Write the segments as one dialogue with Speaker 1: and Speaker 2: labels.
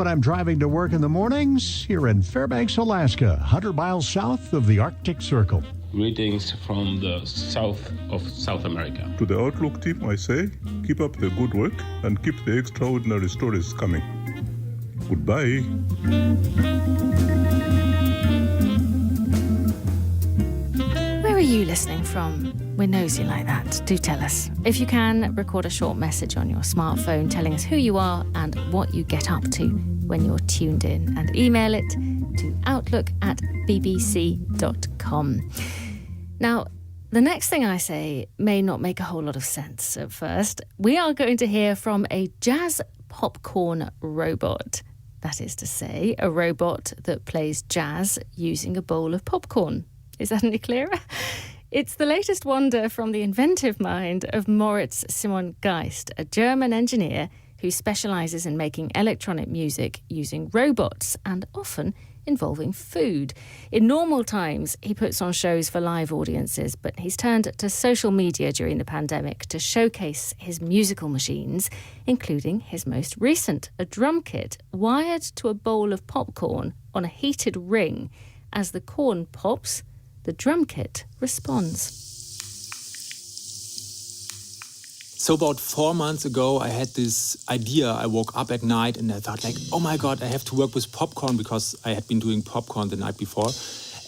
Speaker 1: When I'm driving to work in the mornings here in Fairbanks, Alaska, 100 miles south of the Arctic Circle.
Speaker 2: Greetings from the south of South America.
Speaker 3: To the Outlook team, I say, keep up the good work and keep the extraordinary stories coming. Goodbye.
Speaker 4: Where are you listening from? We're nosy like that. Do tell us. If you can, record a short message on your smartphone telling us who you are and what you get up to when you're tuned in, and email it to outlook@bbc.com. Now, the next thing I say may not make a whole lot of sense at first. We are going to hear from a jazz popcorn robot. That is to say, a robot that plays jazz using a bowl of popcorn. Is that any clearer? It's the latest wonder from the inventive mind of Moritz Simon Geist, a German engineer who specialises in making electronic music using robots and often involving food. In normal times, he puts on shows for live audiences, but he's turned to social media during the pandemic to showcase his musical machines, including his most recent, a drum kit wired to a bowl of popcorn on a heated ring. As the corn pops, the drum kit responds.
Speaker 5: So about 4 months ago, I had this idea. I woke up at night and I thought oh my God, I have to work with popcorn, because I had been doing popcorn the night before.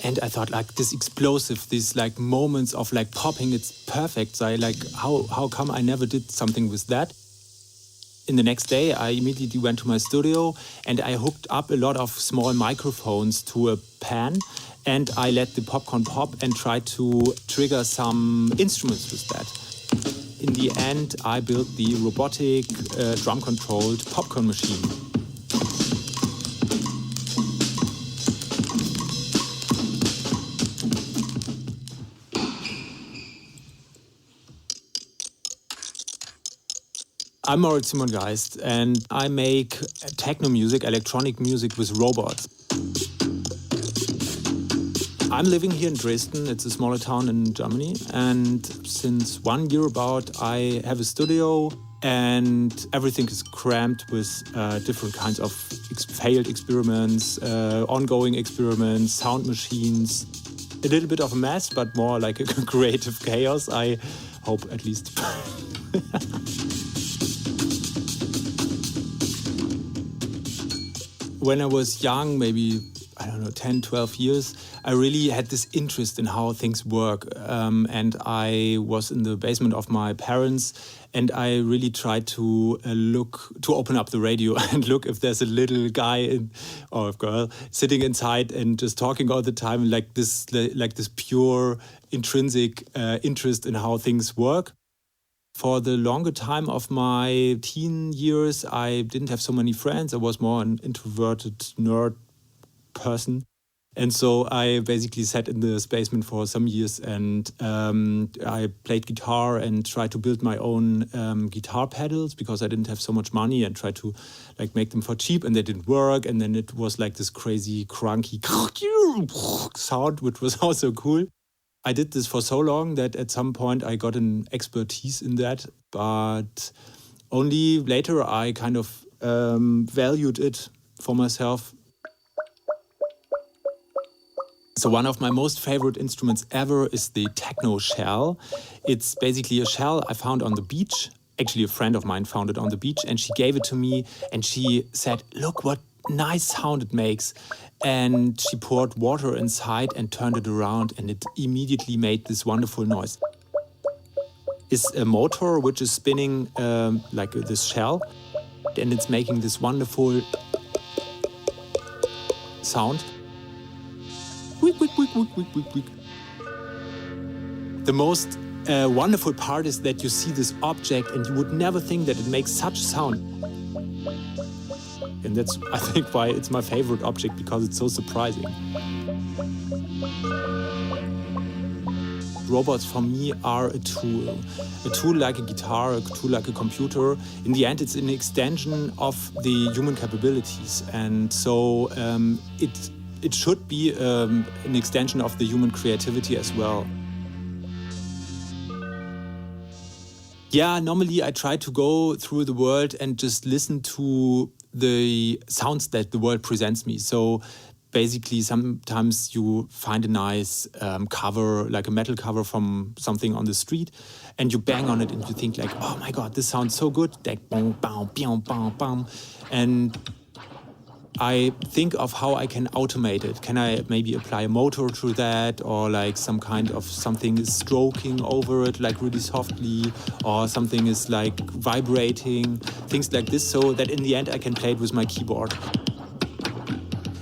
Speaker 5: And I thought this explosive, these moments of popping, it's perfect. So I how come I never did something with that? In the next day, I immediately went to my studio and I hooked up a lot of small microphones to a pan, and I let the popcorn pop and tried to trigger some instruments with that. In the end, I built the robotic, drum-controlled popcorn machine. I'm Moritz Simon Geist, and I make techno music, electronic music with robots. I'm living here in Dresden. It's a smaller town in Germany. And since 1 year about, I have a studio, and everything is crammed with different kinds of failed experiments, ongoing experiments, sound machines. A little bit of a mess, but more like a creative chaos, I hope at least. When I was young, maybe, 10, 12 years, I really had this interest in how things work. And I was in the basement of my parents, and I really tried to open up the radio and look if there's a little guy or a girl sitting inside and just talking all the time, like this pure intrinsic interest in how things work. For the longer time of my teen years, I didn't have so many friends. I was more an introverted nerd person. And so I basically sat in this basement for some years, and I played guitar and tried to build my own guitar pedals, because I didn't have so much money, and tried to make them for cheap, and they didn't work. And then it was this crazy cranky sound, which was also cool. I did this for so long that at some point I got an expertise in that, but only later I kind of valued it for myself. So one of my most favorite instruments ever is the techno shell. It's basically a shell I found on the beach. Actually, a friend of mine found it on the beach, and she gave it to me, and she said, "Look what nice sound it makes." And she poured water inside and turned it around, and it immediately made this wonderful noise. It's a motor which is spinning this shell, and it's making this wonderful sound. Wick, wick, wick, wick, wick, wick, wick. The most wonderful part is that you see this object and you would never think that it makes such sound. And that's, I think, why it's my favorite object, because it's so surprising. Robots for me are a tool like a guitar, a tool like a computer. In the end, it's an extension of the human capabilities. And so it should be an extension of the human creativity as well. Yeah, normally I try to go through the world and just listen to the sounds that the world presents me. So basically, sometimes you find a nice cover, like a metal cover from something on the street, and you bang on it and you think like, oh my God, this sounds so good. Like, bang, bang, bang, bang, bang. And I think of how I can automate it. Can I maybe apply a motor to that, or like some kind of something is stroking over it like really softly, or something is like vibrating, things like this, so that in the end I can play it with my keyboard.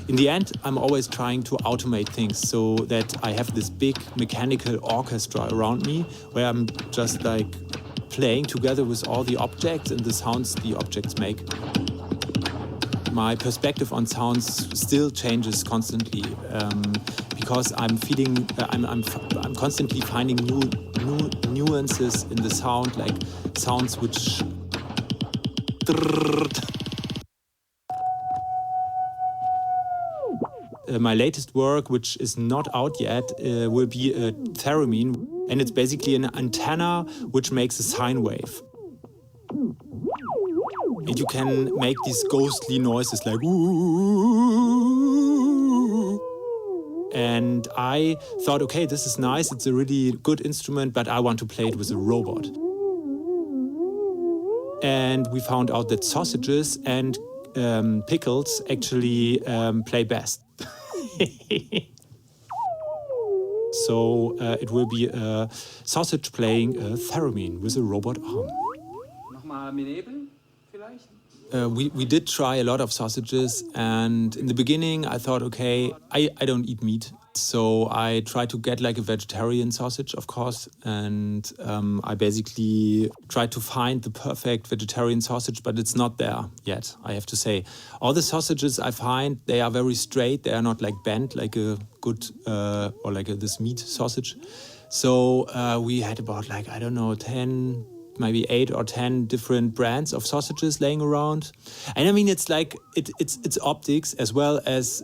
Speaker 5: In the end, I'm always trying to automate things so that I have this big mechanical orchestra around me where I'm just like playing together with all the objects and the sounds the objects make. My perspective on sounds still changes constantly because I'm constantly finding new nuances in the sound, like sounds which. My latest work, which is not out yet, will be a theremin, and it's basically an antenna which makes a sine wave. And you can make these ghostly noises like ooh. And I thought, okay, this is nice, it's a really good instrument, but I want to play it with a robot. And we found out that sausages and pickles actually play best. So it will be a sausage playing a theremin with a robot arm.
Speaker 6: Nochmal Menebel vielleicht?
Speaker 5: We did try a lot of sausages, and in the beginning I thought, okay, I don't eat meat, so I tried to get like a vegetarian sausage, of course, and I basically tried to find the perfect vegetarian sausage, but it's not there yet, I have to say. All the sausages I find, they are very straight, they are not like bent like a good, or like this meat sausage. So we had about like, I don't know, 10, maybe 8 or 10 different brands of sausages laying around. And I mean, it's like, it's optics as well as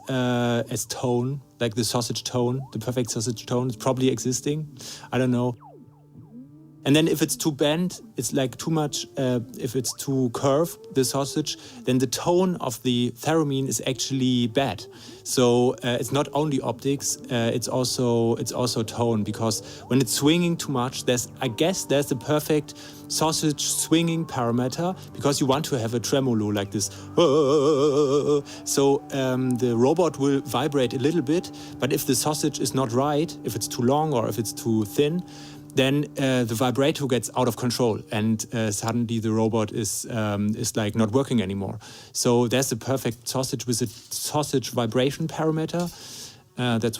Speaker 5: tone, like the sausage tone, the perfect sausage tone is probably existing. I don't know. And then if it's too bent, it's like too much, if it's too curved, the sausage, then the tone of the theremin is actually bad. So it's not only optics, it's also tone, because when it's swinging too much, I guess there's the perfect sausage swinging parameter, because you want to have a tremolo like this. So the robot will vibrate a little bit, but if the sausage is not right, if it's too long or if it's too thin, then the vibrato gets out of control, and suddenly the robot is like not working anymore. So there's the perfect sausage with a sausage vibration parameter. That's